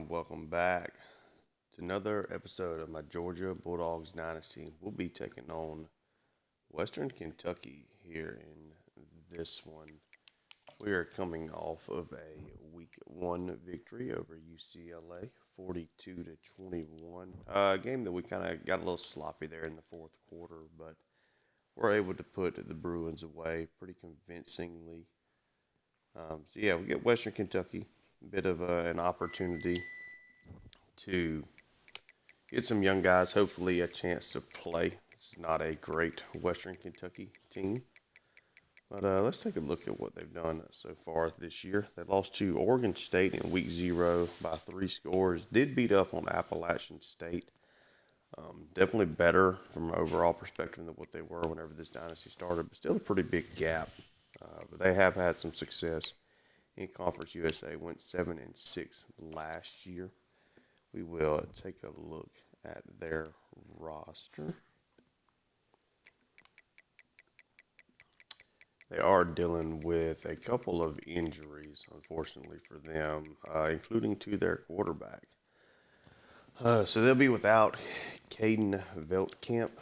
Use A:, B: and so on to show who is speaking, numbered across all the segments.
A: and welcome back to another episode of my Georgia Bulldogs Dynasty. We'll be taking on Western Kentucky here in this one. We are coming off of a week one victory over UCLA, 42 to 21. A game that we kind of got a little sloppy there in the fourth quarter, but we're able to put the Bruins away pretty convincingly. We get Western Kentucky, a bit of an opportunity to get some young guys, hopefully a chance to play. This is not a great Western Kentucky team, but let's take a look at what they've done so far this year. They lost to Oregon State in week 0 by 3 scores. Did beat up on Appalachian State. Definitely better from an overall perspective than what they were whenever this dynasty started, but still a pretty big gap. But they have had some success in Conference USA. Went 7-6 last year. We will take a look at their roster. They are dealing with a couple of injuries, unfortunately for them, including to their quarterback. So they'll be without Caden Veltkamp.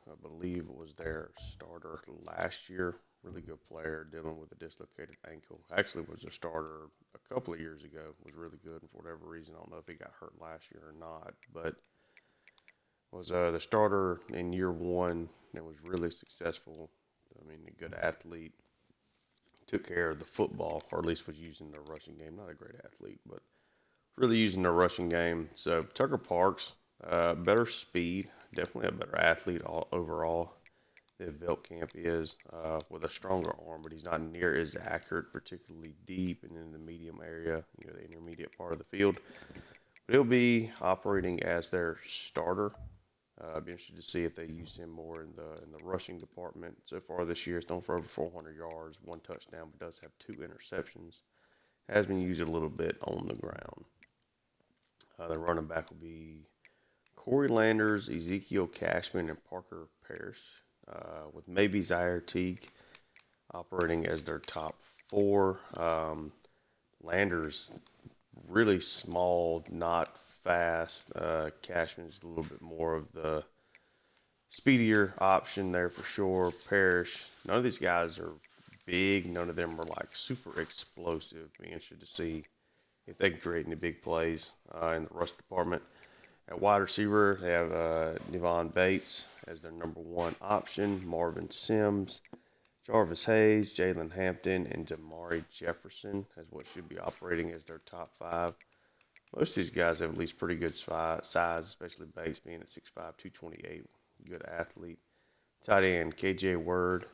A: I believe it was their starter last year. Really good player dealing with a dislocated ankle. Actually was a starter a couple of years ago. Was really good, and for whatever reason, I don't know if he got hurt last year or not, but was the starter in year one and was really successful. I mean, a good athlete. Took care of the football, or at least was using the rushing game. Not a great athlete, but really using the rushing game. So Tucker Parks, better speed, definitely a better athlete overall than Veltkamp is, with a stronger arm, but he's not near as accurate, particularly deep and in the medium area, the intermediate part of the field. But he'll be operating as their starter. I'd be interested to see if they use him more in the rushing department. So far this year, he's thrown for over 400 yards, 1 touchdown, but does have 2 interceptions. Has been used a little bit on the ground. The running back will be Corey Landers, Ezekiel Cashman, and Parker Parrish, with maybe Zaire Teague operating as their top 4. Landers, really small, not fast. Cashman is a little bit more of the speedier option there for sure. Parrish, none of these guys are big. None of them are like super explosive. Be interested to see if they can create any big plays in the rush department. At wide receiver, they have Devon Bates as their number 1 option, Marvin Sims, Jarvis Hayes, Jalen Hampton, and Damari Jefferson as what should be operating as their top 5. Most of these guys have at least pretty good size, especially Bates being at 6'5", 228, good athlete. Tight end, KJ Word,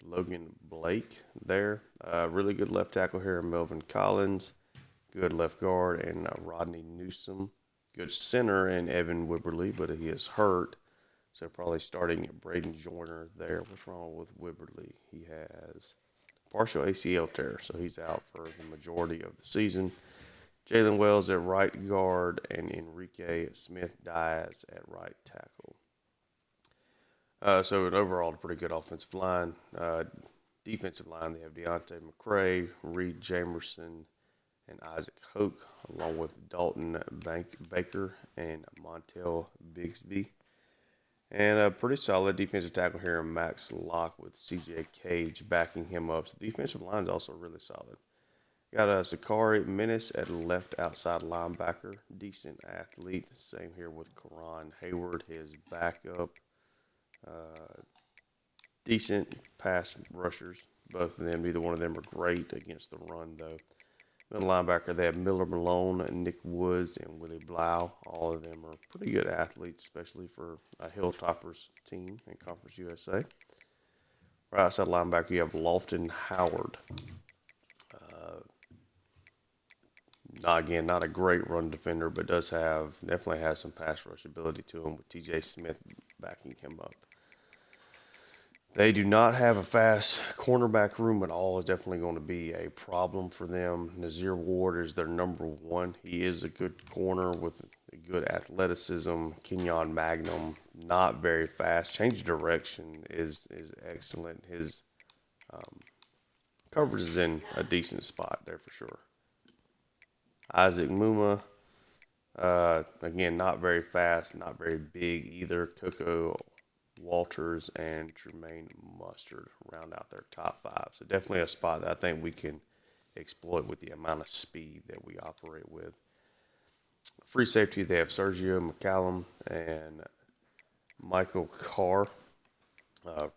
A: Logan Blake there. Really good left tackle here, Melvin Collins. Good left guard, and Rodney Newsom. Good center, and Evan Wibberly, but he is hurt. So probably starting Braden Joyner there. What's wrong with Wibberly? He has partial ACL tear, so he's out for the majority of the season. Jalen Wells at right guard, and Enrique Smith-Diaz at right tackle. So overall, a pretty good offensive line. Defensive line, they have Deontay McCray, Reed Jamerson, and Isaac Hoke, along with Dalton Baker and Montel Bigsby. And a pretty solid defensive tackle here, Max Locke, with CJ Cage backing him up. So the defensive line is also really solid. Got Sakari Menace at left outside linebacker. Decent athlete. Same here with Karan Hayward, his backup. Decent pass rushers. Both of them, neither one of them are great against the run, though. Then linebacker, they have Miller Malone, Nick Woods, and Willie Blau. All of them are pretty good athletes, especially for a Hilltoppers team in Conference USA. Right outside linebacker, you have Lofton Howard. Not a great run defender, but definitely has some pass rush ability to him with TJ Smith backing him up. They do not have a fast cornerback room at all. It's definitely going to be a problem for them. Nazir Ward is their number 1. He is a good corner with a good athleticism. Kenyon Magnum, not very fast. Change of direction is excellent. His coverage is in a decent spot there for sure. Isaac Muma, Again, not very fast, not very big either. Coco Walters and Tremaine Mustard round out their top 5. So definitely a spot that I think we can exploit with the amount of speed that we operate with. Free safety, they have Sergio McCallum and Michael Carr.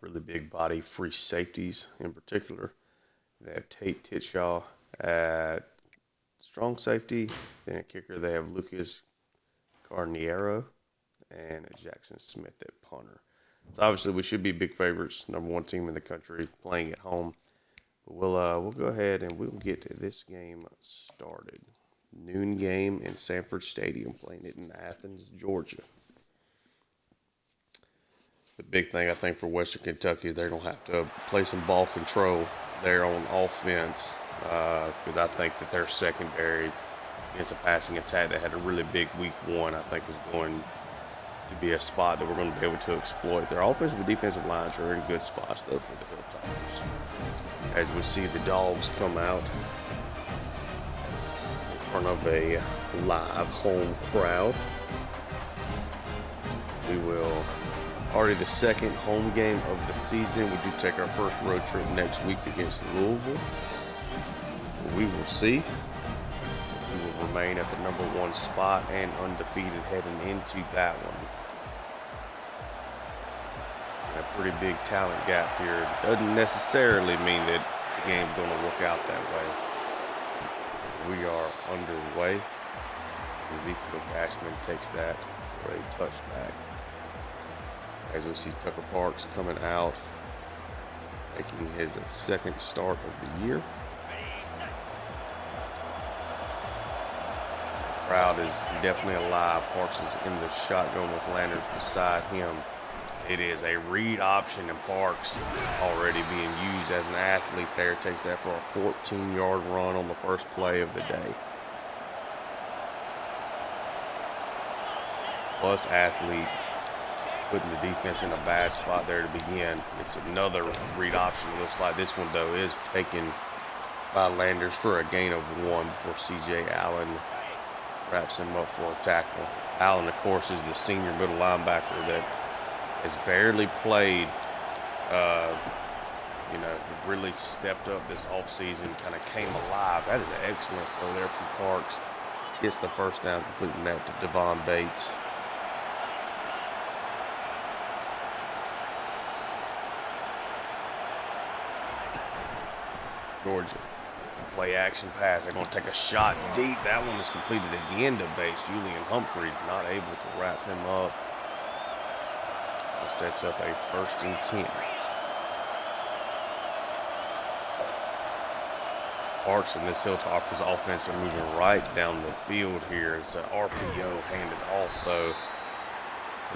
A: Really big body free safeties in particular. They have Tate Titshaw at strong safety. Then at kicker, they have Lucas Carniero and Jackson Smith at punter. So obviously we should be big favorites, #1 team in the country, playing at home. But we'll go ahead and we'll get this game started. Noon game in Sanford Stadium, playing it in Athens, Georgia. The big thing I think for Western Kentucky, they're going to have to play some ball control there on offense, because I think that their secondary against a passing attack that had a really big week 1, I think is going to be a spot that we're going to be able to exploit. Their offensive and defensive lines are in good spots, though, for the Hilltoppers. As we see the Dogs come out in front of a live home crowd. We will, already the second home game of the season. We do take our first road trip next week against Louisville. We will see. We will remain at the #1 spot and undefeated heading into that one. A pretty big talent gap here. Doesn't necessarily mean that the game's going to work out that way. We are underway. Ezekiel Cashman takes that for a touchback. As we see Tucker Parks coming out, making his second start of the year. Crowd is definitely alive. Parks is in the shotgun with Landers beside him. It is a read option, and Parks already being used as an athlete there. Takes that for a 14-yard run on the first play of the day. Plus athlete, putting the defense in a bad spot there to begin. It's another read option. It looks like this one, though, is taken by Landers for a gain of 1 before C.J. Allen wraps him up for a tackle. Allen, of course, is the senior middle linebacker that has barely played, really stepped up this offseason, kind of came alive. That is an excellent throw there from Parks. Gets the first down, completing that to Devon Bates. Georgia, play action pass. They're going to take a shot deep. That one is completed at the end of base. Julian Humphrey not able to wrap him up. It sets up a 1st and 10. Parks and this Hilltoppers offense are moving right down the field here. It's an RPO handed off, though.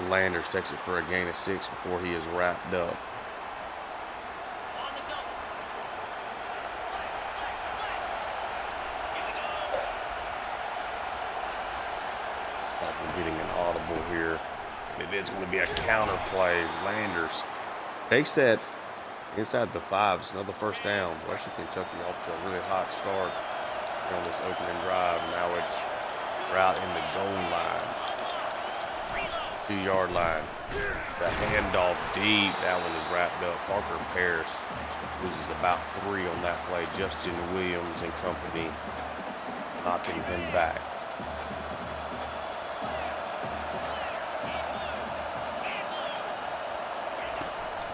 A: Landers takes it for a gain of 6 before he is wrapped up. We're getting an audible here. It is going to be a counter play. Landers takes that inside the 5. It's another first down. Western Kentucky off to a really hot start on this opening drive. Now it's right in the goal line. 2-yard line. It's a handoff deep. That one is wrapped up. Parker Parrish loses about 3 on that play. Justin Williams and company knocking him back.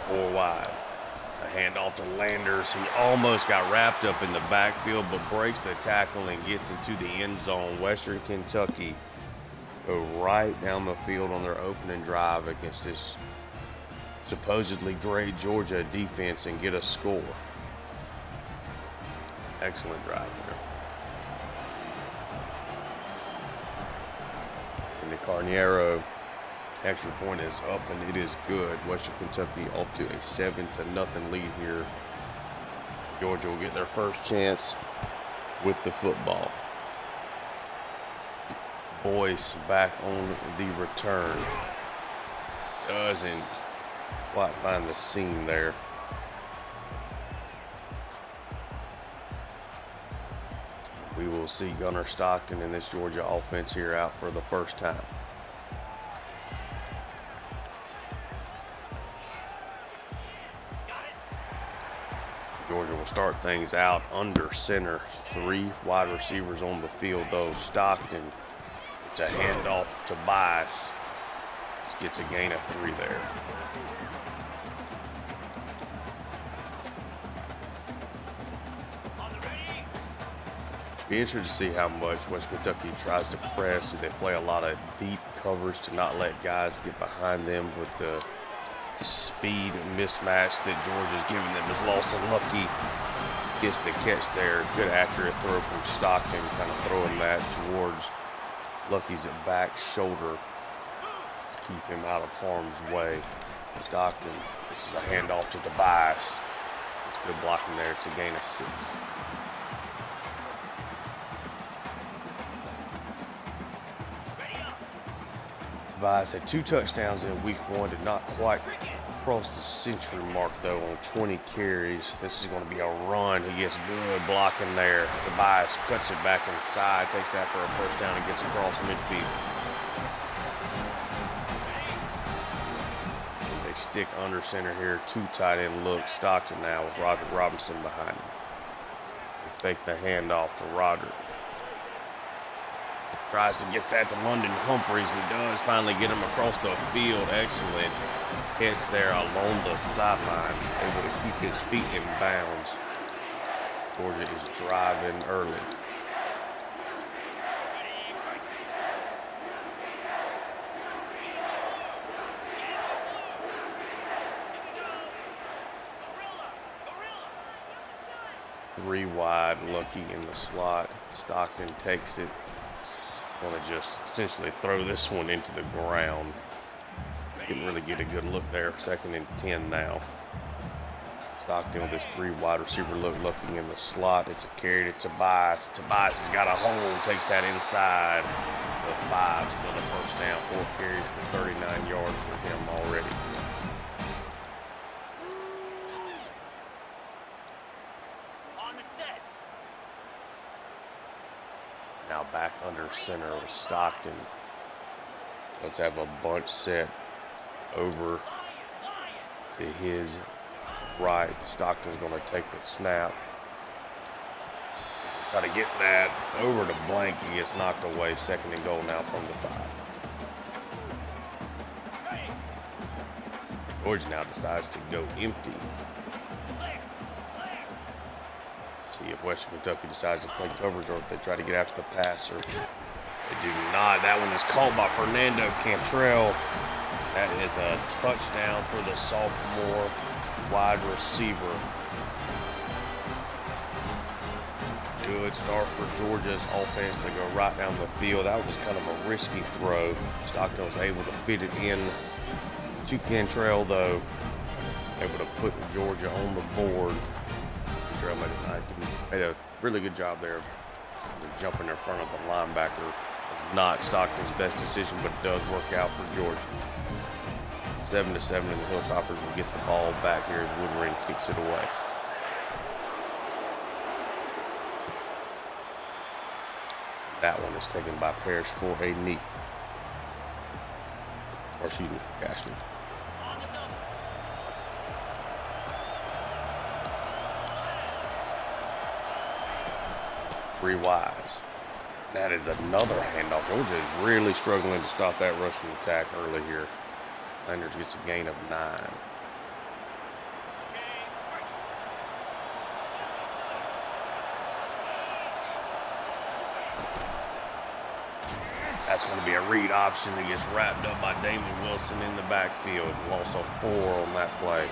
A: 4 wide. It's a handoff to Landers. He almost got wrapped up in the backfield, but breaks the tackle and gets into the end zone. Western Kentucky go right down the field on their opening drive against this supposedly great Georgia defense and get a score. Excellent drive there. And the Carniero extra point is up, and it is good. Western Kentucky off to a 7-0 lead here. Georgia will get their first chance with the football. Boyce back on the return. Doesn't quite find the seam there. We will we'll see Gunnar Stockton in this Georgia offense here out for the first time. Georgia will start things out under center. 3 wide receivers on the field though. Stockton, it's a handoff to Bias. Just gets a gain of 3 there. Be interested to see how much Western Kentucky tries to press. Do they play a lot of deep covers to not let guys get behind them with the speed mismatch that Georgia's giving them? As Lawson Lucky gets the catch there. Good accurate throw from Stockton, kind of throwing that towards Lucky's back shoulder to keep him out of harm's way. Stockton, this is a handoff to Tobias. It's good blocking there. It's a gain of 6. Tobias had 2 touchdowns in week 1, did not quite cross the century mark though on 20 carries. This is going to be a run. He gets good blocking there. Tobias cuts it back inside, takes that for a first down and gets across midfield. They stick under center here. 2 tight end look. Stockton now with Roderick Robinson behind him. They fake the handoff to Roderick. Tries to get that to London Humphreys and does finally get him across the field. Excellent catch there along the sideline, able to keep his feet in bounds. Georgia is driving early. Three wide, Lucky in the slot. Stockton takes it. Want to just essentially throw this one into the ground. Didn't really get a good look there. 2nd and 10 now. Stockton with his 3 wide receiver look, looking in the slot. It's a carry to Tobias. Tobias has got a hole, takes that inside the 5. So another first down, 4 carries for 39 yards for him already. Now back under center with Stockton. Let's have a bunch set over to his right. Stockton's going to take the snap. Try to get that over to Blank. He gets knocked away. 2nd and goal now from the 5. Georgia now decides to go empty. See if Western Kentucky decides to play coverage or if they try to get after the passer. They do not. That one is called by Fernando Cantrell. That is a touchdown for the sophomore wide receiver. Good start for Georgia's offense to go right down the field. That was kind of a risky throw. Stockton was able to fit it in to Cantrell though. Able to put Georgia on the board. Cantrell made a really good job there of jumping in front of the linebacker. It's not Stockton's best decision, but it does work out for Georgia. 7-7, and the Hilltoppers will get the ball back here as Woodring kicks it away. That one is taken by Parrish for a knee. Or excuse me, for Cashman. Three wides. That is another handoff. Georgia is really struggling to stop that rushing attack early here. Landers gets a gain of 9. That's going to be a read option that gets wrapped up by Damon Wilson in the backfield. Loss of 4 on that play.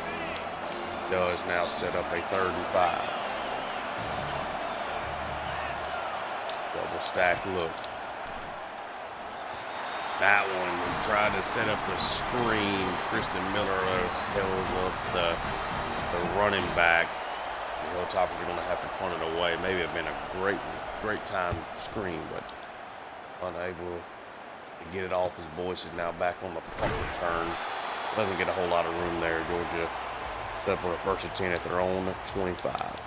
A: Does now set up a 3rd and 5. Double stack look. That one, he tried to set up the screen. Kristen Miller held up the running back. The Hilltoppers are going to have to punt it away. Maybe have been a great time screen, but unable to get it off. His voice is now back on the punt return. Doesn't get a whole lot of room there. Georgia set up on a 1st and 10 at their own 25.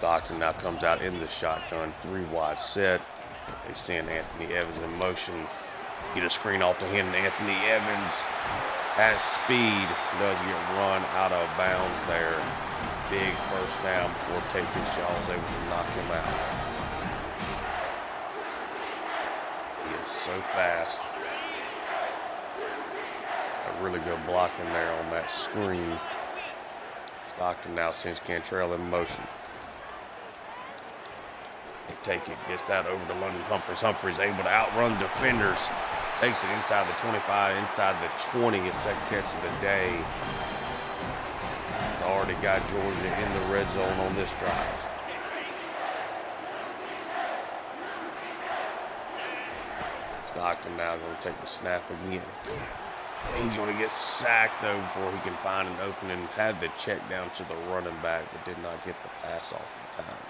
A: Stockton now comes out in the shotgun, 3-wide set. They send Anthony Evans in motion. Get a screen off to him. Anthony Evans has speed, does get run out of bounds there. Big first down before Tate Shaw was able to knock him out. He is so fast. A really good blocking there on that screen. Stockton now sends Cantrell in motion. They take it, gets that over to London Humphreys. Humphreys able to outrun defenders. Takes it inside the 25, inside the 20, his second catch of the day. He's already got Georgia in the red zone on this drive. Stockton now going to take the snap again. He's going to get sacked, though, before he can find an opening. Had the check down to the running back, but did not get the pass off in time.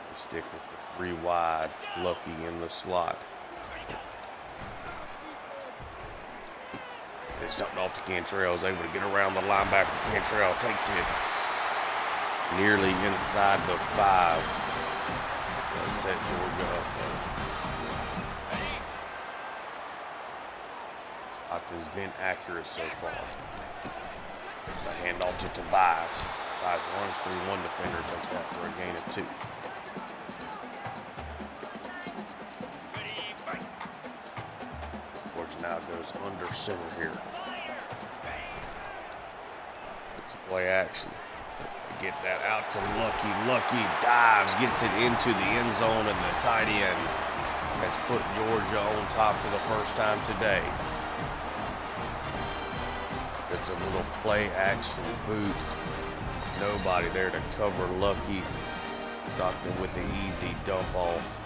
A: They stick with the 3-wide, Lucky in the slot. It's jumped off to Cantrell, is able to get around the linebacker. Cantrell takes it nearly inside the 5. That'll set Georgia up. Stockton's been accurate so far. It's a handoff to Tobias. Tobias runs through one defender, takes that for a gain of 2. Georgia now goes under center here. It's a play action. They get that out to Lucky. Lucky dives, gets it into the end zone, and the tight end has put Georgia on top for the first time today. Just a little play action boot. Nobody there to cover Lucky. Stockton with the easy dump off.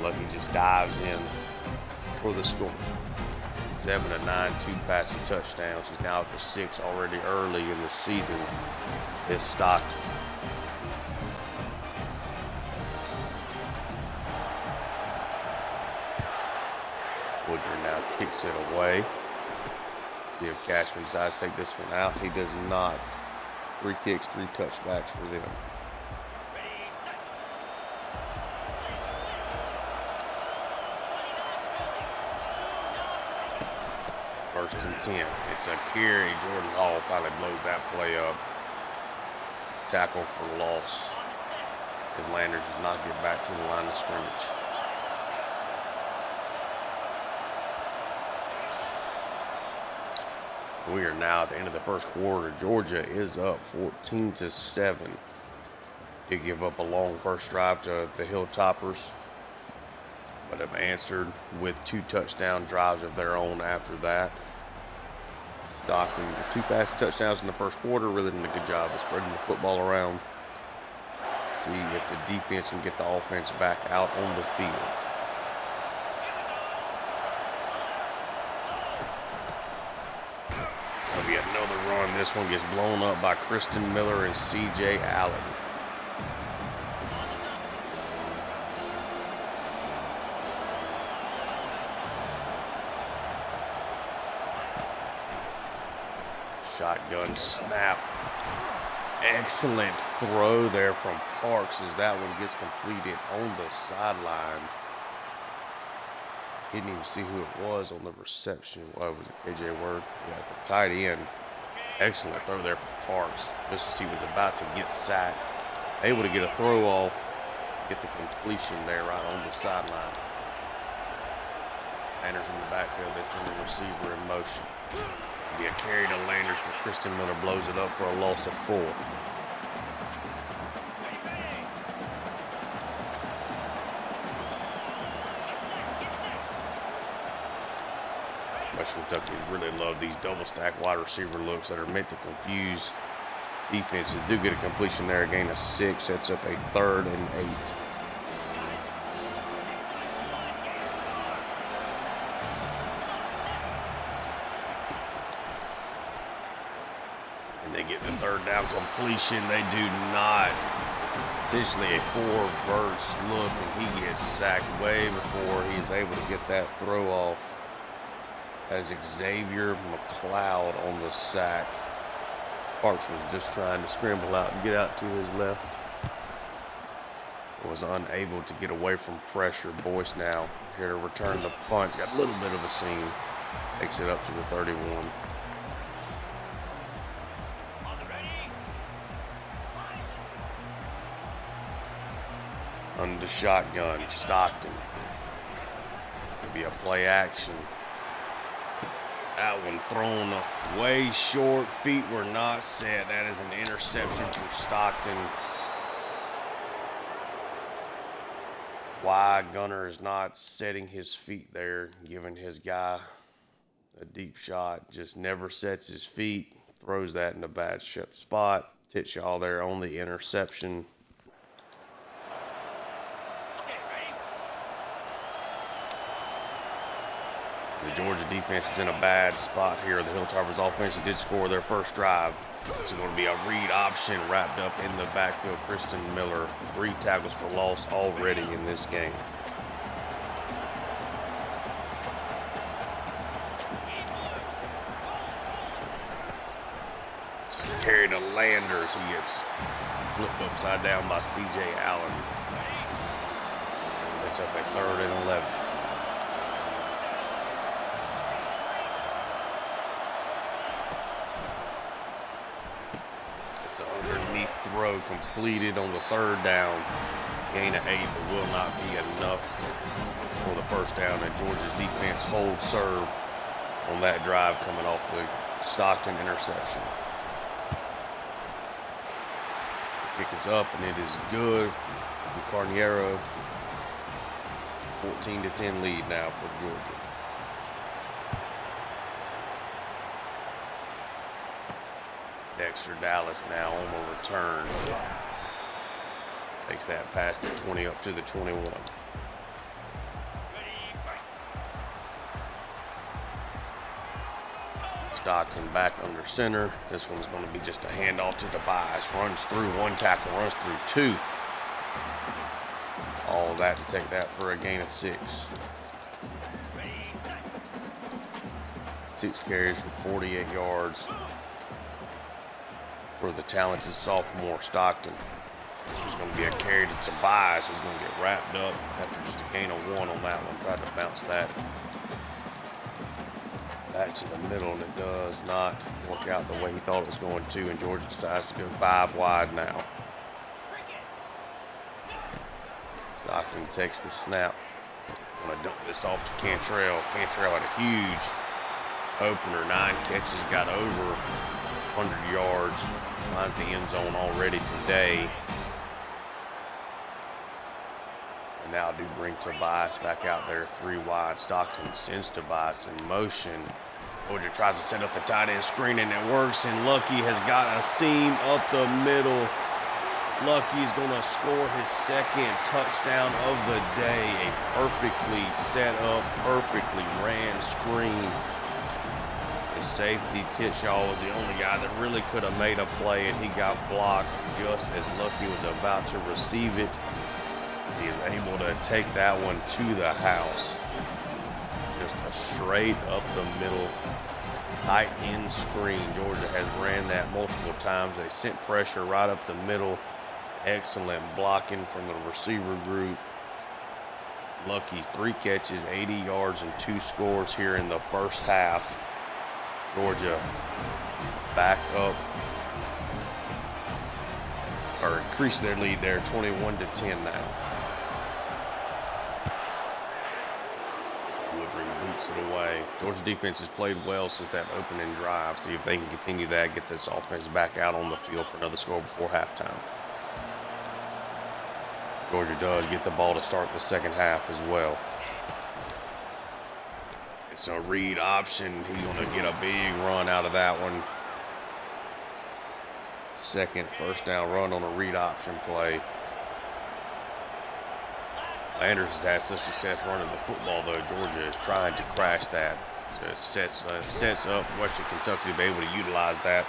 A: Lucky just dives in for the score. 7-9, 2 passing touchdowns. He's now up to 6 already early in the season. Is Stockton. Woodger now kicks it away. See if Cashman decides to take this one out. He does not. 3 kicks, 3 touchbacks for them. First and 10. It's a carry. Jordan Hall finally blows that play up. Tackle for loss, as Landers does not get back to the line of scrimmage. We are now at the end of the first quarter. Georgia is up 14-7. Did give up a long first drive to the Hilltoppers, but have answered with 2 touchdown drives of their own after that. Stockton, 2 passing touchdowns in the first quarter, really did a good job of spreading the football around. See if the defense can get the offense back out on the field. There'll be another run. This one gets blown up by Kristen Miller and C.J. Allen. Shotgun snap. Excellent throw there from Parks as that one gets completed on the sideline. Didn't even see who it was on the reception. What was it, KJ Word? Yeah, the tight end. Excellent throw there from Parks. Just as he was about to get sacked. Able to get a throw off. Get the completion there right on the sideline. Landers in the backfield. They send the receiver in motion. Be a carry to Landers, but Kristen Miller blows it up for a loss of 4. Western Kentucky's really love these double stack wide receiver looks that are meant to confuse defenses. Do get a completion there, a gain of 6, sets up a 3rd and 8. They get the 3rd down completion. They do not. Essentially a 4-verse look, and he gets sacked way before he's able to get that throw off. as Xavier McLeod on the sack. Parks was just trying to scramble out and get out to his left. Was unable to get away from pressure. Boyce now here to return the punt. Got a little bit of a seam. Takes it up to the 31. Under shotgun, Stockton. Maybe a play action. That one thrown way short. Feet were not set. That is an interception from Stockton. Why Gunner is not setting his feet there, giving his guy a deep shot. Just never sets his feet. Throws that in a bad spot. Titshaw there on the interception. The Georgia defense is in a bad spot here. The Hilltoppers offense did score their first drive. This is going to be a read option wrapped up in the backfield. Kristen Miller, 3 tackles for loss already in this game. Carry to Landers. He gets flipped upside down by C.J. Allen. It's up at 3rd and 11. It's an underneath throw completed on the 3rd down. Gain of 8, but will not be enough for the first down. And Georgia's defense holds serve on that drive coming off the Stockton interception. Kick is up and it is good. Carniero, 14-10 lead now for Georgia. Dexter Dallas now on the return. Takes that past the 20 up to the 21. Stockton back under center. This one's going to be just a handoff to Tobias. Runs through 1 tackle, runs through 2. All of that to take that for a gain of 6. 6 carries for 48 yards for the talented sophomore Stockton. This was going to be a carry to Tobias. He's going to get wrapped up after just a gain of 1 on that one. Tried to bounce that back to the middle, and it does not work out the way he thought it was going to, and Georgia decides to go 5 wide now. Stockton takes the snap. Going to dump this off to Cantrell. Cantrell had a huge opener. 9 catches, got over 100 yards. Finds the end zone already today. And now do bring Tobias back out there 3 wide. Stockton sends Tobias in motion. Georgia tries to set up the tight end screen, and it works, and Lucky has got a seam up the middle. Lucky's going to score his 2nd touchdown of the day. A perfectly set up, perfectly ran screen. The safety, Titshaw, was the only guy that really could have made a play, and he got blocked just as Lucky was about to receive it. He is able to take that one to the house. Just a straight up the middle tight end screen. Georgia has ran that multiple times. They sent pressure right up the middle. Excellent blocking from the receiver group. Lucky 3 catches, 80 yards, and 2 scores here in the first half. Georgia back up, or increase their lead there, 21-10 now. Woodring boots it away. Georgia defense has played well since that opening drive. See if they can continue that, get this offense back out on the field for another score before halftime. Georgia does get the ball to start the second half as well. It's a read option. He's going to get a big run out of that one. 2nd first down run on a read option play. Landers has had such success running the football, though. Georgia is trying to crash that. So it sets up Western Kentucky to be able to utilize that.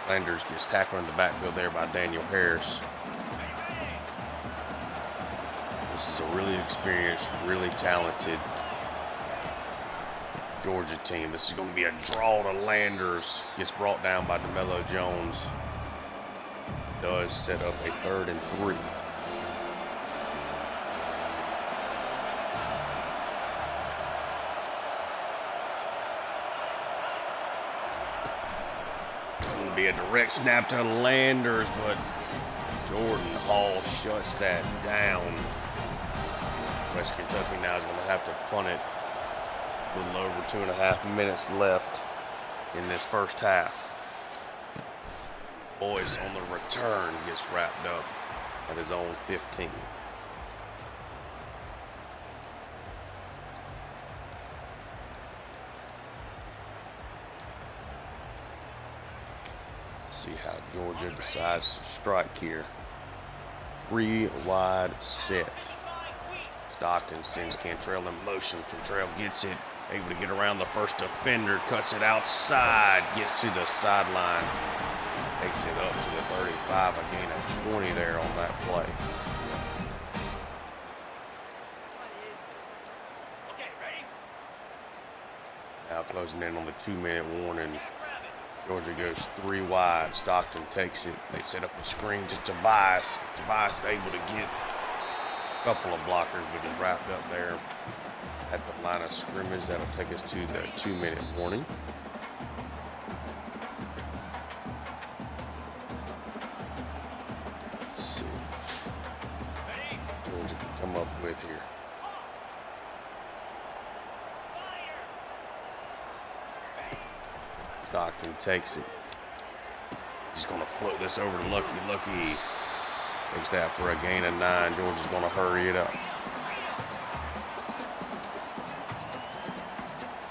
A: Landers gets tackled in the backfield there by Daniel Harris. This is a really experienced, really talented Georgia team. This is going to be a draw to Landers. Gets brought down by DeMello Jones. Does set up a 3rd and 3. It's going to be a direct snap to Landers, but Jordan Hall shuts that down. West Kentucky now is going to have to punt it. A little over 2.5 minutes left in this first half. Boyce on the return gets wrapped up at his own 15. See how Georgia decides to strike here. 3 wide set. Stockton sends Cantrell in motion. Cantrell gets it, able to get around the first defender, cuts it outside, gets to the sideline, takes it up to the 35, a gain of 20 there on that play. Now closing in on the 2-minute warning. Georgia goes 3 wide. Stockton takes it. They set up a screen to Tobias. Tobias able to get a couple of blockers, but is wrapped up there at the line of scrimmage. That'll take us to the 2-minute warning. Let's see. Georgia can come up with here. Stockton takes it. He's going to float this over to Lucky. Lucky takes that for a gain of 9. Georgia's going to hurry it up.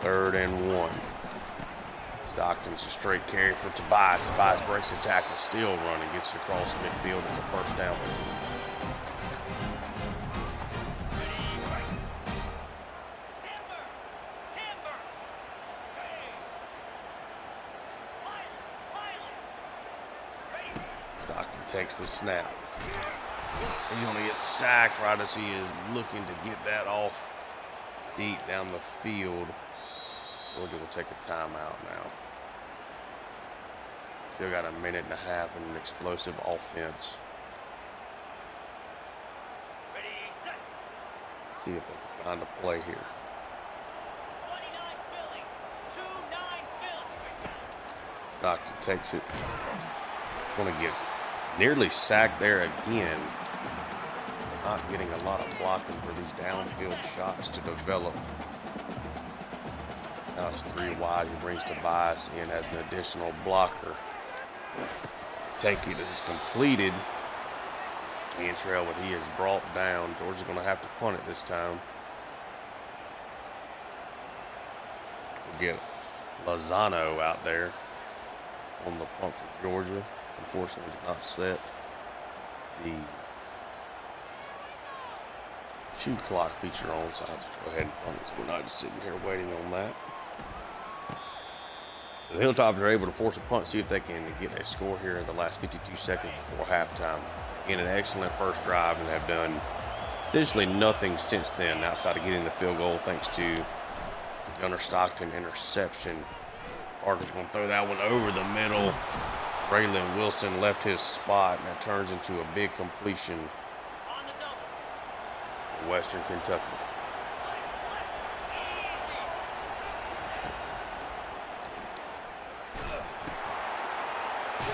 A: 3rd and 1. Stockton's a straight carry for Tobias. Tobias breaks the tackle, still running, gets it across midfield. It's a first down. Stockton takes the snap. He's going to get sacked right as he is looking to get that off deep down the field. Georgia will take a timeout now. Still got 1.5 minutes and an explosive offense. See if they can find a play here. Stockton takes it. Going to get nearly sacked there again. Not getting a lot of blocking for these downfield shots to develop. Now it's 3 wide. He brings Tobias in as an additional blocker. Take it is completed. Cantrell, but he is brought down. Georgia's going to have to punt it this time. We'll get Lozano out there on the punt for Georgia. Unfortunately, did not set the shoe clock feature on, so I'll just go ahead and punt it. So we're not just sitting here waiting on that. So the Hilltoppers are able to force a punt, see if they can get a score here in the last 52 seconds before halftime. Again, an excellent first drive, and have done essentially nothing since then outside of getting the field goal thanks to the Gunnar Stockton interception. Parker's going to throw that one over the middle. Braylon Wilson left his spot, and that turns into a big completion for Western Kentucky.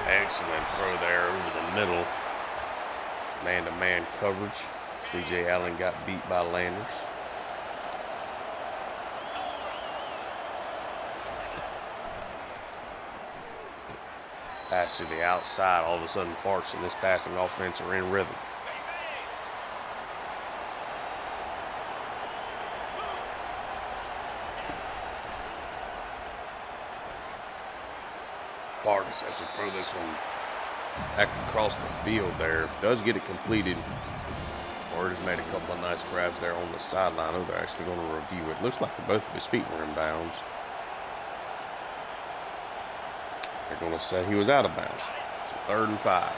A: Excellent throw there over the middle. Man-to-man coverage. C.J. Allen got beat by Landers. Pass to the outside. All of a sudden, parts of this passing offense are in rhythm. Parks has to throw this one back across the field there. Does get it completed. Ward has made a couple of nice grabs there on the sideline. Oh, they're actually going to review it. Looks like both of his feet were in bounds. They're going to say he was out of bounds. So 3rd and 5.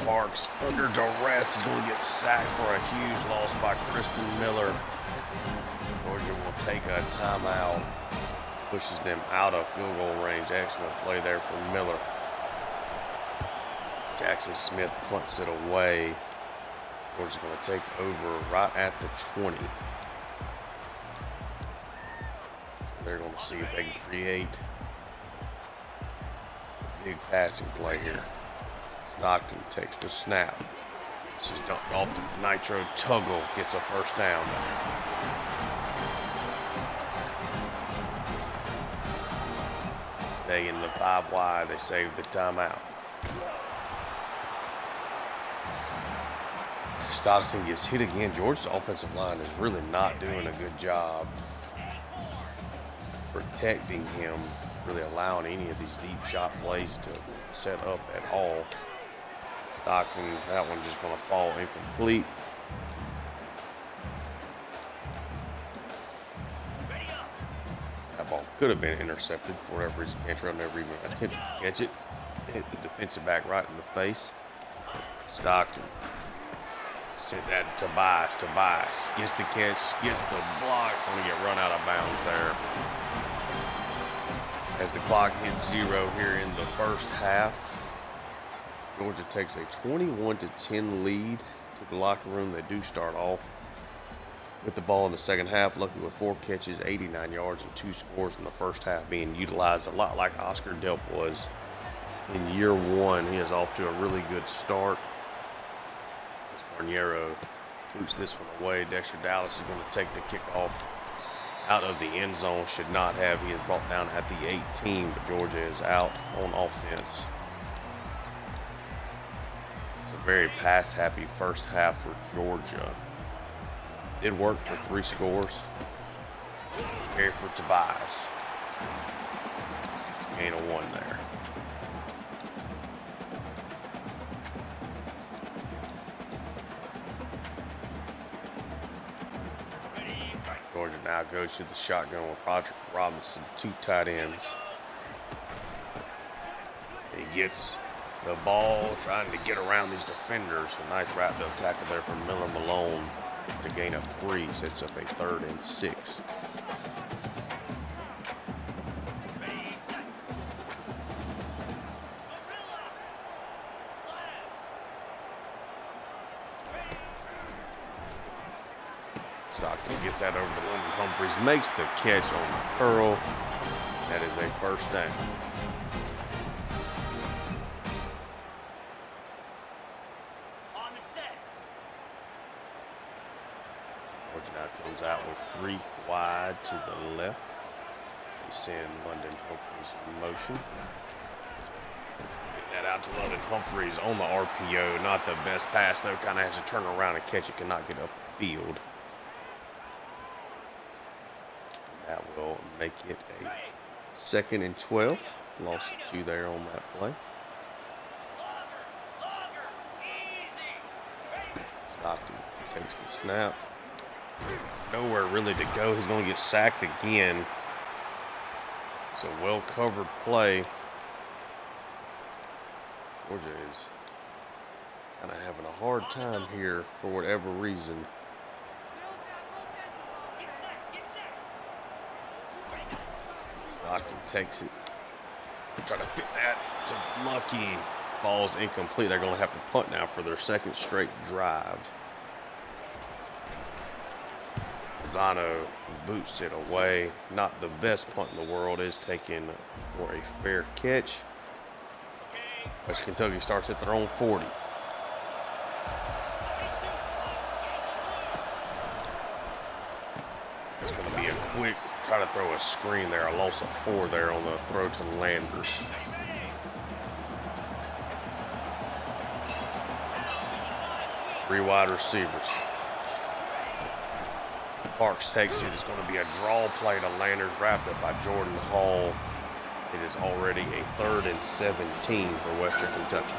A: Parks under duress is going to get sacked for a huge loss by Kristen Miller. Georgia will take a timeout. Pushes them out of field goal range. Excellent play there from Miller. Jackson Smith punts it away. Georgia's going to take over right at the 20. So they're going to see if they can create a big passing play here. Stockton takes the snap. This is dumped off to Nitro Tuggle. Gets a first down. Stay in the 5 wide. They save the timeout. Stockton gets hit again. Georgia's offensive line is really not doing a good job protecting him, really allowing any of these deep shot plays to set up at all. Stockton, that one just going to fall incomplete. That ball could have been intercepted for whatever reason. Cantrell never even attempted to catch it. Hit the defensive back right in the face. Stockton sent that to Tobias. Tobias gets the catch, gets the block. Going to get run out of bounds there. As the clock hits 0 here in the first half, Georgia takes a 21-10 lead to the locker room. They do start off with the ball in the second half, lucky with 4 catches, 89 yards, and 2 scores in the first half, being utilized a lot like Oscar Delp was in year 1. He is off to a really good start. As Carniero boots this one away, Dexter Dallas is going to take the kickoff out of the end zone. Should not have. He is brought down at the 18, but Georgia is out on offense. It's a very pass-happy first half for Georgia. Did work for 3 scores. Carry for Tobias. Just a gain of 1 there. Georgia now goes to the shotgun with Roderick Robinson, 2 tight ends. He gets the ball, trying to get around these defenders. A nice wrapped up tackle there from Miller Malone. The gain of 3 sets up a 3rd and 6. Stockton gets that over to London Humphreys, makes the catch on the curl. That is a first down. Georgia now comes out with 3 wide to the left. They send London Humphreys in motion. Get that out to London Humphreys on the RPO. Not the best pass though. Kind of has to turn around and catch it. Cannot get up the field. That will make it a 2nd and 12. Lost of 2 there on that play. Stockton takes the snap. Nowhere really to go. He's going to get sacked again. It's a well-covered play. Georgia is kind of having a hard time here for whatever reason. Stockton takes it. Try to fit that to Lucky. Falls incomplete. They're going to have to punt now for their 2nd straight drive. Zano boots it away. Not the best punt in the world. Is taken for a fair catch. Western Kentucky starts at their own 40. It's going to be a quick try to throw a screen there. A loss of 4 there on the throw to Landers. Three wide receivers. Parks takes it. It's going to be a draw play to Landers, wrapped up by Jordan Hall. It is already a 3rd and 17 for Western Kentucky.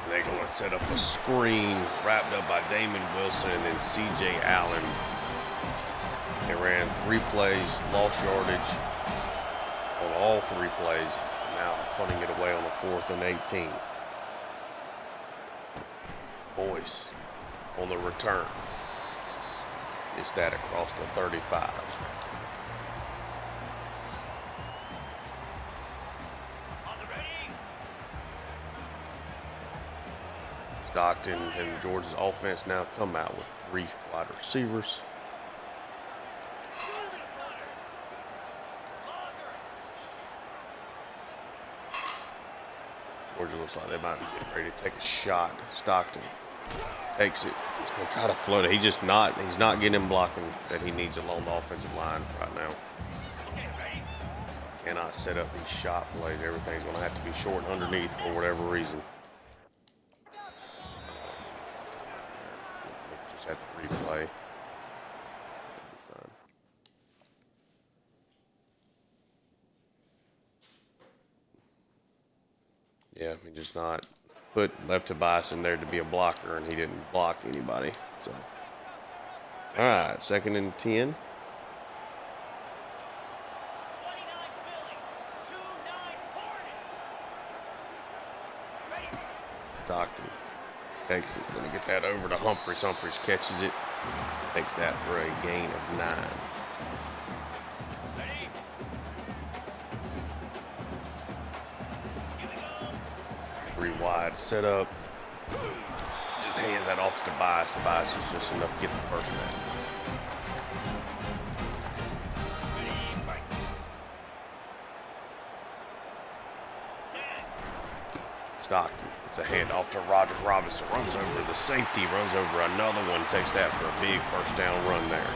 A: They're going to set up a screen wrapped up by Damon Wilson and then C.J. Allen. They ran 3 plays, lost yardage. on all 3 plays. Now punting it away on a 4th and 18. Boyce on the return. Gets that across the 35. Stockton and Georgia's offense now come out with 3 wide receivers. Georgia looks like they might be getting ready to take a shot. Stockton takes it. He's going to try to float it. He's not getting him blocking that he needs along the offensive line right now. Cannot set up these shot plays. Everything's going to have to be short and underneath for whatever reason. Just have to replay. Yeah, he just not put left Tobias in there to be a blocker, and he didn't block anybody. So, all right, 2nd and 10. Stockton takes it. Going to get that over to Humphries. Humphries catches it. Takes that for a gain of 9. 3 wide set up. Just hands that off to Tobias. Tobias is just enough to get the first down. Stockton gets a handoff to Roger Robinson. Runs over the safety. Runs over another one. Takes that for a big first down run there.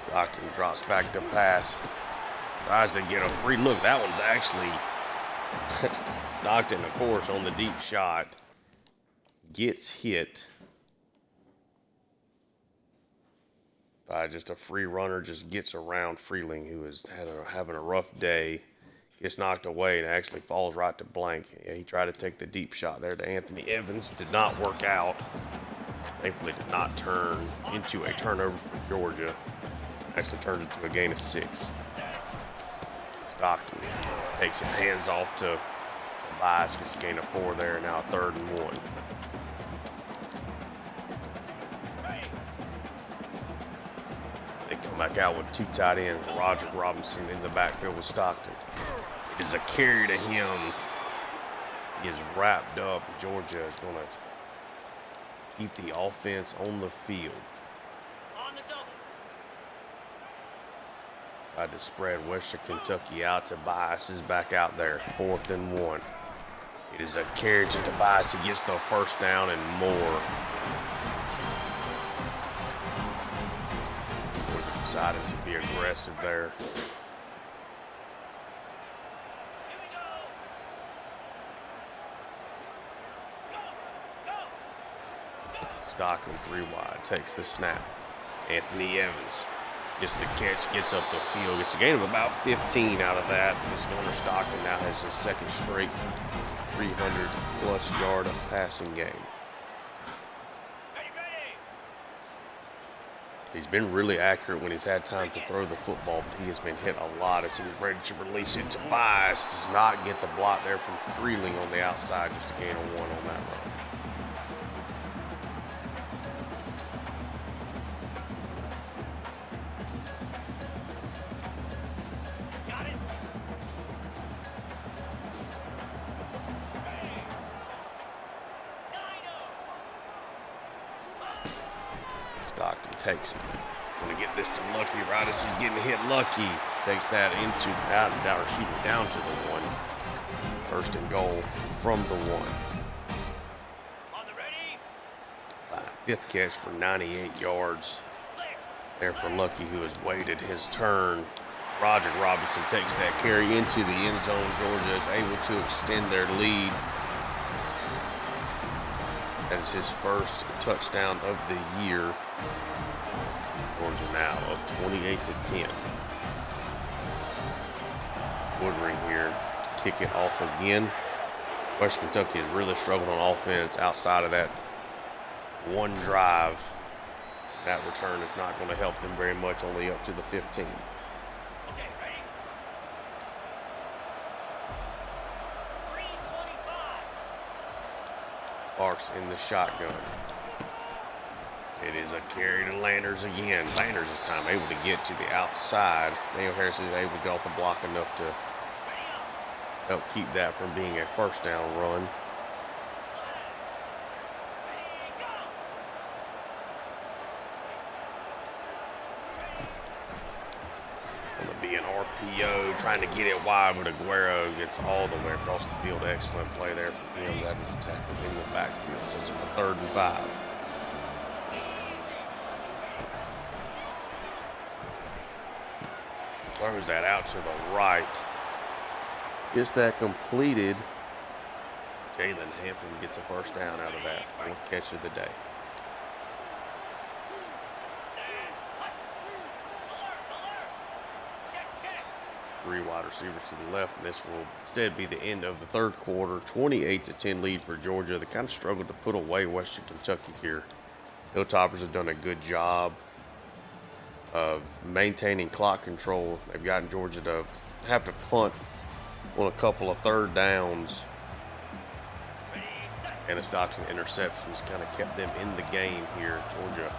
A: Stockton drops back to pass. Tries to get a free look. That one's actually Stockton, of course, on the deep shot. Gets hit by just a free runner. Just gets around Freeling, who is having a rough day. Gets knocked away and actually falls right to blank. Yeah, he tried to take the deep shot there to Anthony Evans. Did not work out. Thankfully did not turn into a turnover for Georgia. Actually turns it to a gain of 6. Stockton takes his hands off to Tobias, gets a gain of 4 there, now 3rd and 1. They come back out with 2 tight ends, Roger Robinson in the backfield with Stockton. It is a carry to him. He is wrapped up. Georgia is going to keep the offense on the field. Tried to spread Western Kentucky out. Tobias is back out there, 4th and 1. It is a carry to Tobias. He gets the first down and more. Georgia decided to be aggressive there. Stockton 3 wide, takes the snap. Anthony Evans gets the catch, gets up the field, gets a gain of about 15 out of that. This Gunnar Stockton now has his 2nd straight 300-plus yard passing game. He's been really accurate when he's had time to throw the football, but he has been hit a lot as he's ready to release it. Tobias does not get the block there from Freeling on the outside, just a gain of 1 on that run. Stockton takes it. Going to get this to Lucky right as he's getting hit. Lucky takes that down to the 1. 1st and goal from the 1. On the 5th catch for 98 yards. There for Lucky, who has waited his turn. Roger Robinson takes that carry into the end zone. Georgia is able to extend their lead. That's his first touchdown of the year. Georgia now up 28-10. Woodring here to kick it off again. Western Kentucky has really struggled on offense outside of that one drive. That return is not going to help them very much, only up to the 15.
B: Okay, ready? 325.
A: Parks in the shotgun. It is a carry to Landers again. Landers this time able to get to the outside. Daniel Harris is able to get off the block enough to help keep that from being a first down run. Going to be an RPO, trying to get it wide, but Aguero gets all the way across the field. Excellent play there from him. That is a tackle in the backfield. So it's a 3rd and 5. Throws that out to the right. Gets that completed. Jalen Hampton gets a first down out of that. 4th catch of the day. 3 wide receivers to the left, and this will instead be the end of the 3rd quarter. 28-10 lead for Georgia. They kind of struggled to put away Western Kentucky here. Hilltoppers have done a good job of maintaining clock control. They've gotten Georgia to have to punt on a couple of 3rd downs, and a Stockton interceptions kind of kept them in the game here. Georgia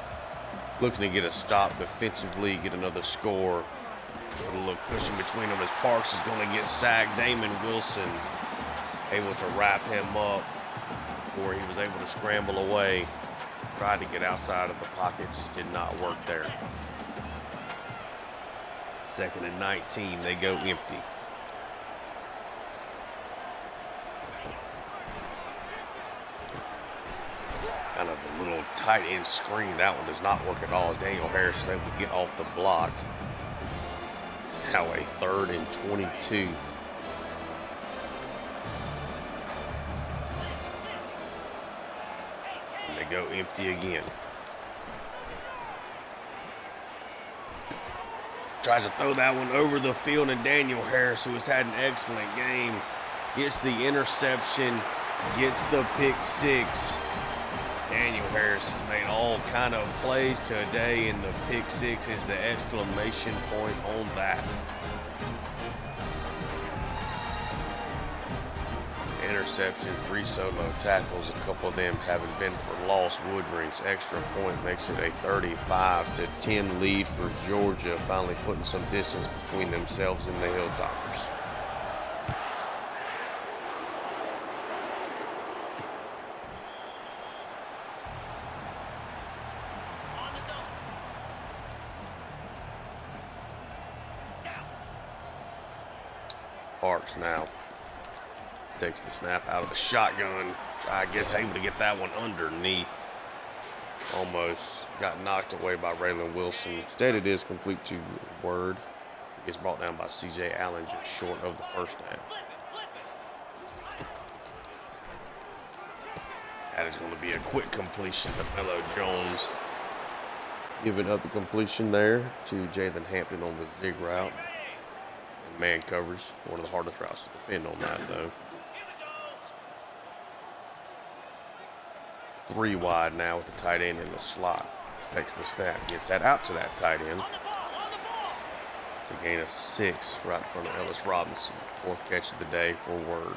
A: looking to get a stop defensively, get another score. Put a little cushion between them as Parks is going to get sacked. Damon Wilson able to wrap him up before he was able to scramble away. Tried to get outside of the pocket, just did not work there. 2nd and 19, they go empty. Kind of a little tight end screen. That one does not work at all. Daniel Harris is able to get off the block. It's now a 3rd and 22. And they go empty again. Tries to throw that one over the field, and Daniel Harris, who has had an excellent game, gets the interception, gets the pick 6. Daniel Harris has made all kind of plays today, and the pick 6 is the exclamation point on that. Interception, 3 solo tackles, a couple of them having been for loss. Woodring's extra point makes it a 35-10 lead for Georgia, finally putting some distance between themselves and the Hilltoppers. Parks now takes the snap out of the shotgun. I guess able to get that one underneath. Almost got knocked away by Raylan Wilson. Instead it is complete to Word. It gets brought down by C.J. Allen just short of the first down. That is going to be a quick completion to Melo Jones. Giving up the completion there to Jalen Hampton on the zig route. Man covers, one of the hardest routes to defend on that though. 3 wide now with the tight end in the slot. Takes the snap, gets that out to that tight end. It's a gain of 6 right in front of Ellis Robinson. 4th catch of the day for Word.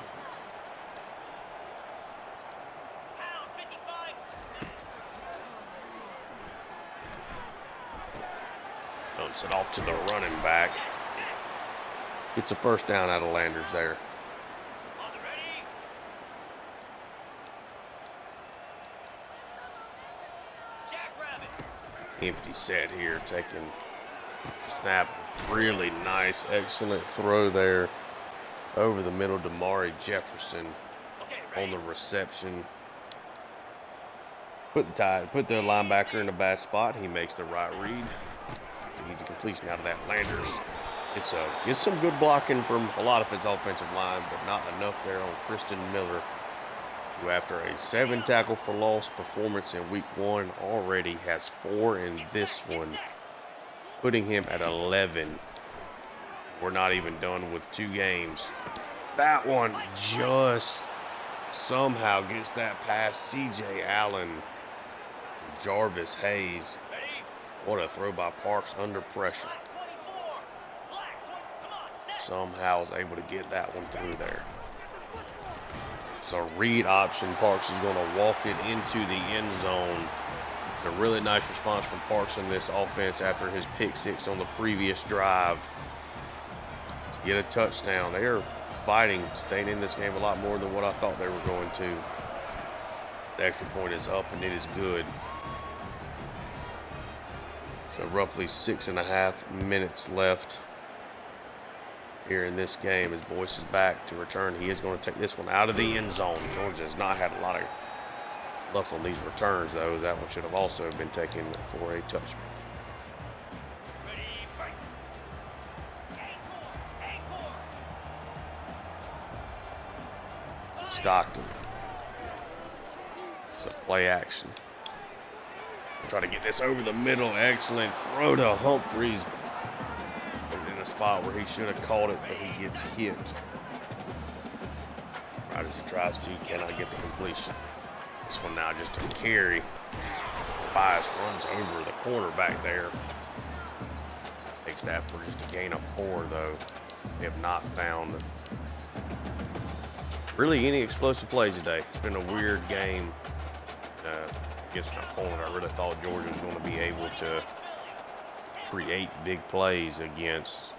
A: Dumps it off to the running back. Gets a first down out of Landers there. Empty set here, taking the snap. Really nice, excellent throw there over the middle to Mari Jefferson on the reception. Put the linebacker in a bad spot. He makes the right read. It's an easy completion out of that. Landers gets some good blocking from a lot of his offensive line, but not enough there on Kristen Miller, who after a 7 tackle for loss performance in week 1 already has 4 in this one, putting him at 11. We're not even done with 2 games. That one just somehow gets that past C.J. Allen to Jarvis Hayes. What a throw by Parks under pressure. Somehow is able to get that one through there. So read option, Parks is going to walk it into the end zone. It's a really nice response from Parks in this offense after his pick six on the previous drive to get a touchdown. They are fighting, staying in this game a lot more than what I thought they were going to. The extra point is up and it is good. So roughly 6.5 minutes left here in this game as Boyce is back to return. He is going to take this one out of the end zone. Georgia has not had a lot of luck on these returns, though. That one should have also been taken for a touchdown. Stockton. It's a play action. Try to get this over the middle. Excellent throw to Humphreys. In a spot where he should have caught it, but he gets hit. Right as he tries to, cannot get the completion. This one now just a carry. Tobias runs over the cornerback there. Takes that for just a gain of 4, though. They have not found really any explosive plays today. It's been a weird game against an opponent I really thought Georgia was going to be able to create big plays against.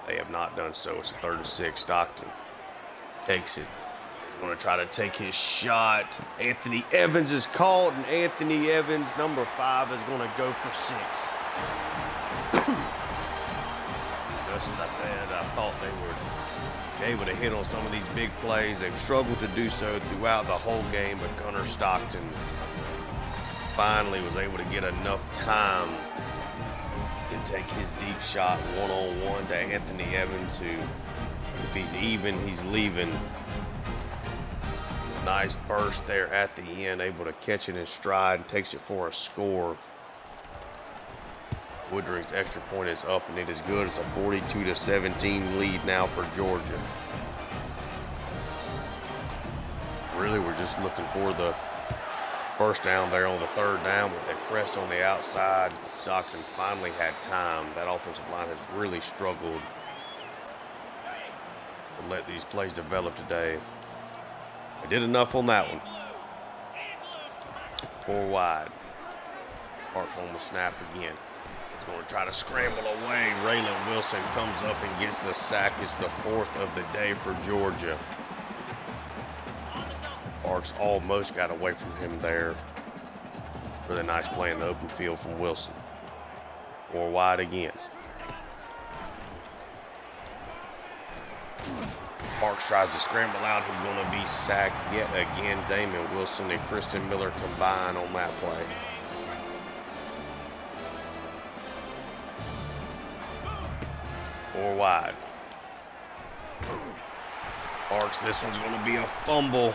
A: They have not done so. It's a 3rd and 6. Stockton takes it. He's going to try to take his shot. Anthony Evans is caught, and Anthony Evans, number 5, is going to go for 6. Just as I said, I thought they would be able to hit on some of these big plays. They've struggled to do so throughout the whole game, but Gunnar Stockton finally was able to get enough time to take his deep shot one-on-one to Anthony Evans, who, if he's even, he's leaving. Nice burst there at the end, able to catch it in stride and takes it for a score. Woodring's extra point is up and it is good. It's a 42-17 lead now for Georgia. Really, we're just looking for the first down there on the 3rd down, but they pressed on the outside. Stockton finally had time. That offensive line has really struggled to let these plays develop today. They did enough on that one. 4 wide. Parks on the snap again. He's going to try to scramble away. Raylan Wilson comes up and gets the sack. It's the 4th of the day for Georgia. Parks almost got away from him there. Really nice play in the open field from Wilson. 4 wide again. Parks tries to scramble out. He's going to be sacked yet again. Damon Wilson and Kristen Miller combine on that play. Four wide. Parks, this one's going to be a fumble.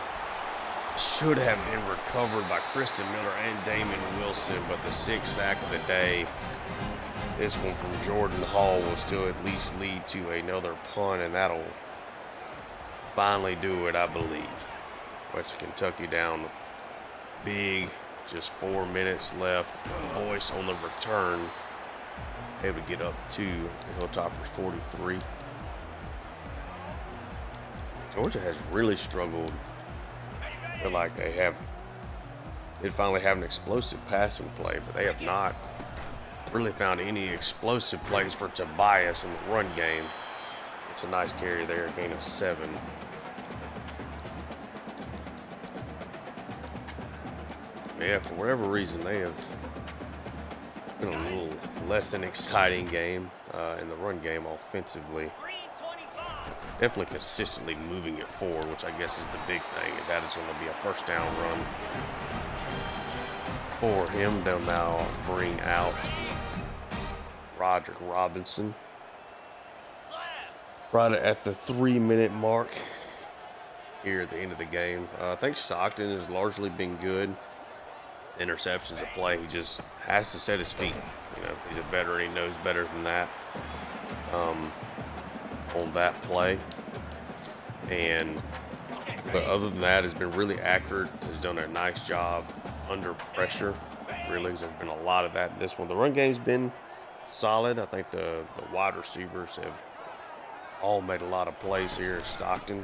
A: Should have been recovered by Kristen Miller and Damon Wilson, but the 6th sack of the day. This one from Jordan Hall will still at least lead to another punt, and that'll finally do it, I believe. Western Kentucky down big, just 4 minutes left. Boyce on the return, able to get up to the Hilltoppers 43. Georgia has really struggled. I feel like they finally have an explosive passing play, but they have not really found any explosive plays for Tobias in the run game. It's a nice carry there, a gain of 7. Yeah, for whatever reason, they have been a little less than exciting game in the run game offensively. Definitely consistently moving it forward, which I guess is the big thing, is that it's going to be a first down run for him. They'll now bring out Roderick Robinson right at the 3-minute mark here at the end of the game. I think Stockton has largely been good. Interceptions a play. He just has to set his feet. You know, he's a veteran. He knows better than that on that play. And But other than that, has been really accurate. Has done a nice job under pressure. Really, there's been a lot of that in this one. The run game's been solid. I think the wide receivers have all made a lot of plays here. Stockton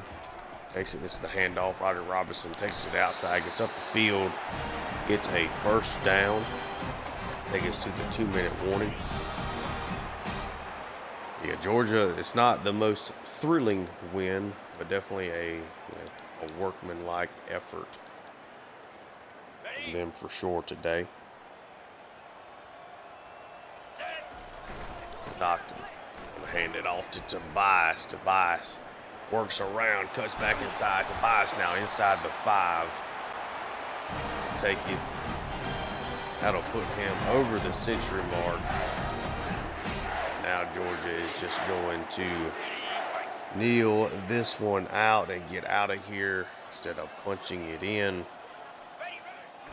A: takes it. This is the handoff. Ryder Robinson takes it outside, gets up the field, gets a first down. I think it's to the 2-minute warning. Yeah, Georgia, it's not the most thrilling win, but definitely a workmanlike effort from them for sure today. Stockton gonna hand it off to Tobias. Tobias works around, cuts back inside. Tobias now inside the 5. Take it. That'll put him over the century mark. Now Georgia is just going to kneel this one out and get out of here instead of punching it in.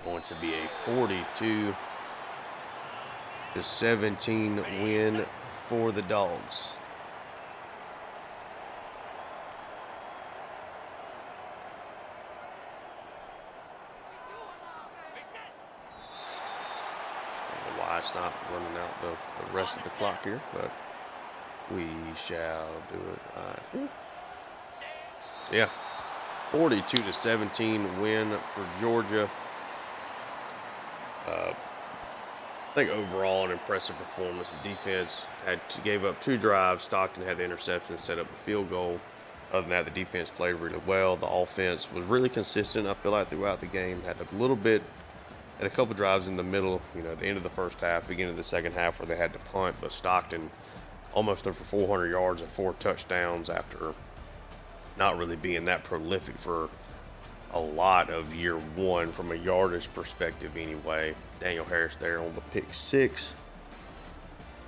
A: Going to be a 42-17 win for the Dogs. It's not running out the rest of the clock here, but we shall do it right here. Yeah, 42-17 win for Georgia. I think overall an impressive performance. The defense gave up 2 drives. Stockton had the interception, set up a field goal. Other than that, the defense played really well. The offense was really consistent, I feel like, throughout the game. Had a little bit. Had a couple drives in the middle, at the end of the first half, beginning of the second half, where they had to punt, but Stockton almost threw for 400 yards and 4 touchdowns after not really being that prolific for a lot of year one from a yardage perspective anyway. Daniel Harris there on the pick 6.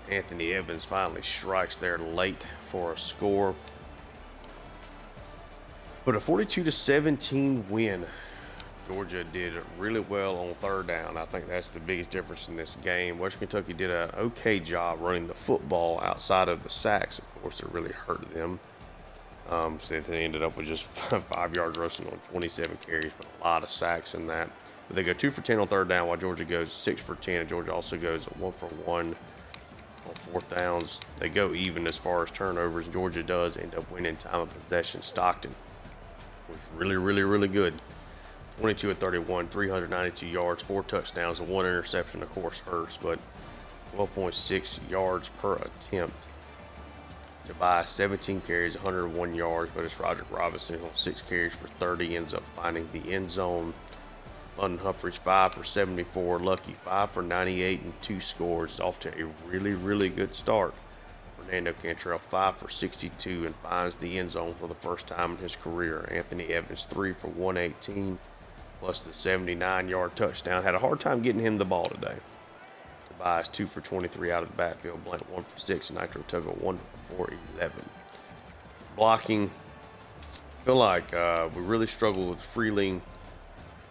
A: Anthony Evans finally strikes there late for a score. But a 42-17 win. Georgia did really well on 3rd down. I think that's the biggest difference in this game. Western Kentucky did an okay job running the football outside of the sacks. Of course, it really hurt them. So they ended up with just 5 yards rushing on 27 carries, but a lot of sacks in that. But they go 2 for 10 on 3rd down, while Georgia goes 6 for 10. And Georgia also goes 1 for 1 on 4th downs. They go even as far as turnovers. Georgia does end up winning time of possession. Stockton was really, really, really good. 22 of 31, 392 yards, 4 touchdowns, and 1 interception, of course, hurts, but 12.6 yards per attempt. Tobias, 17 carries, 101 yards, but it's Roderick Robinson on 6 carries for 30, ends up finding the end zone. London Humphreys, 5 for 74, Lucky, 5 for 98, and 2 scores. Off to a really, really good start. Fernando Cantrell, 5 for 62, and finds the end zone for the first time in his career. Anthony Evans, 3 for 118. Plus the 79-yard touchdown. Had a hard time getting him the ball today. Tobias, 2 for 23 out of the backfield. Blank, 1 for 6. And Nitro Tuggle, 1 for 11. Blocking. I feel like we really struggled with Freeling.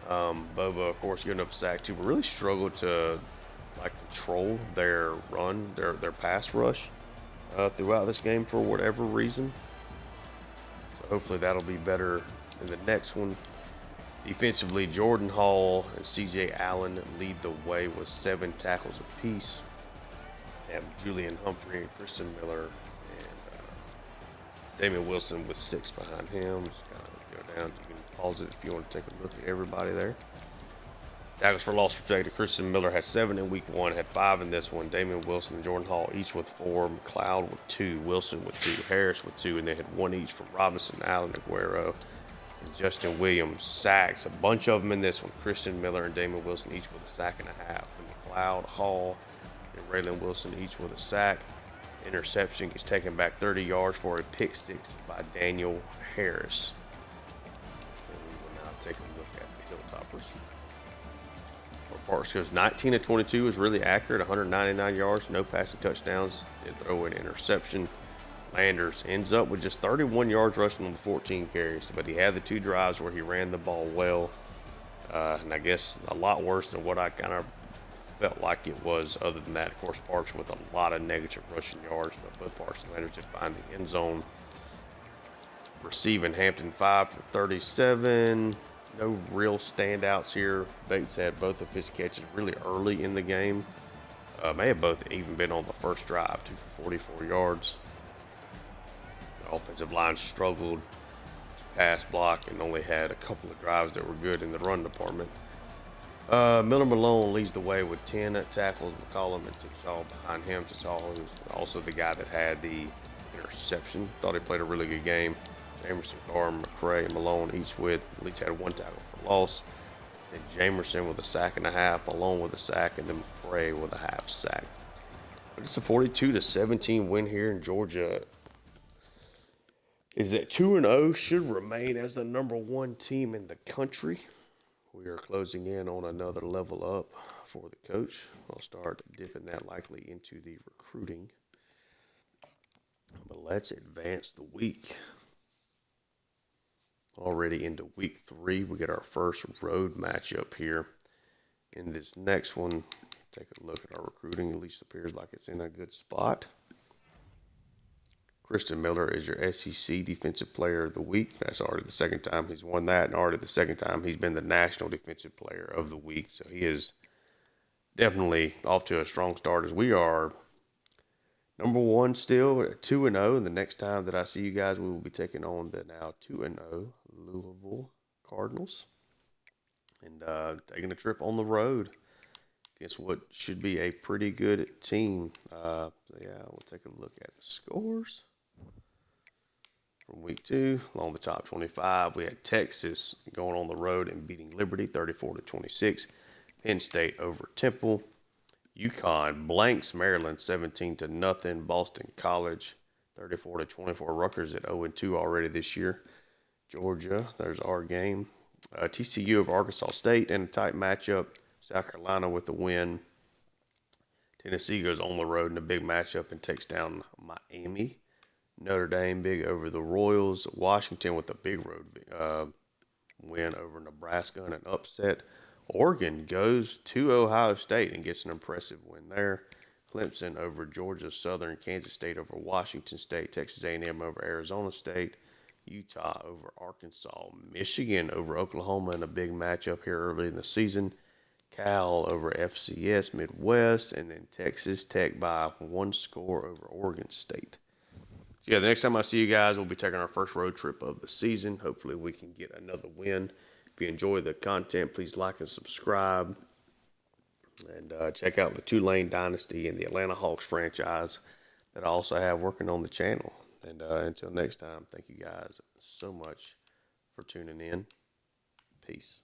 A: Boba, of course, giving up a sack too. But really struggled to control their run, their pass rush throughout this game for whatever reason. So hopefully that'll be better in the next one. Defensively, Jordan Hall and C.J. Allen lead the way with 7 tackles apiece. And Julian Humphrey and Kristen Miller and Damian Wilson with 6 behind him. Just kind of go down. You can pause it if you want to take a look at everybody there. Tackles for loss perspective, Kristen Miller had 7 in week 1, had 5 in this one. Damian Wilson and Jordan Hall each with 4. McLeod with 2. Wilson with 2. Harris with 2. And they had 1 each from Robinson, Allen, Aguero. Justin Williams, sacks, a bunch of them in this one. Christian Miller and Damon Wilson each with a sack and a half. And McLeod, Hall, and Raylan Wilson each with a sack. Interception gets taken back 30 yards for a pick six by Daniel Harris. And we will now take a look at the Hilltoppers. Parks goes 19 of 22, is really accurate, 199 yards, no passing touchdowns. Did throw an interception. Landers ends up with just 31 yards rushing on the 14 carries, but he had the 2 drives where he ran the ball well, and I guess a lot worse than what I kind of felt like it was. Other than that, of course, Parks with a lot of negative rushing yards, but both Parks and Landers did find the end zone. Receiving Hampton 5 for 37. No real standouts here. Bates had both of his catches really early in the game. May have both even been on the first drive, 2 for 44 yards. The offensive line struggled to pass block and only had a couple of drives that were good in the run department. Miller Malone leads the way with 10 tackles. McCollum and Tipshaw behind him. Tipshaw was also the guy that had the interception. Thought he played a really good game. Jamerson, Carr, McCray, and Malone each with at least had one tackle for loss. And Jamerson with a sack and a half, Malone with a sack, and then McCray with a half sack. But it's a 42-17 win here in Georgia. Is at 2-0, should remain as the #1 team in the country. We are closing in on another level up for the coach. I'll start dipping that likely into the recruiting. But let's advance the week. Already into week 3, we get our first road matchup here. In this next one, take a look at our recruiting. At least appears like it's in a good spot. Christian Miller is your SEC Defensive Player of the Week. That's already the second time he's won that, and already the second time he's been the National Defensive Player of the Week. So he is definitely off to a strong start as we are #1 still at 2-0. And the next time that I see you guys, we will be taking on the now 2-0 Louisville Cardinals. And taking a trip on the road against what should be a pretty good team. So yeah, we'll take a look at the scores from week 2. Along the top 25, we had Texas going on the road and beating Liberty 34-26. Penn State over Temple. UConn blanks Maryland 17-0. Boston College 34-24. Rutgers at 0-2 already this year. Georgia, there's our game. TCU over Arkansas State in a tight matchup. South Carolina with the win. Tennessee goes on the road in a big matchup and takes down Miami. Notre Dame big over the Royals. Washington with a big road win over Nebraska in an upset. Oregon goes to Ohio State and gets an impressive win there. Clemson over Georgia Southern. Kansas State over Washington State. Texas A&M over Arizona State. Utah over Arkansas. Michigan over Oklahoma in a big matchup here early in the season. Cal over FCS Midwest. And then Texas Tech by 1 score over Oregon State. So yeah, the next time I see you guys, we'll be taking our first road trip of the season. Hopefully we can get another win. If you enjoy the content, please like and subscribe. And check out the Tulane Dynasty and the Atlanta Hawks franchise that I also have working on the channel. And until next time, thank you guys so much for tuning in. Peace.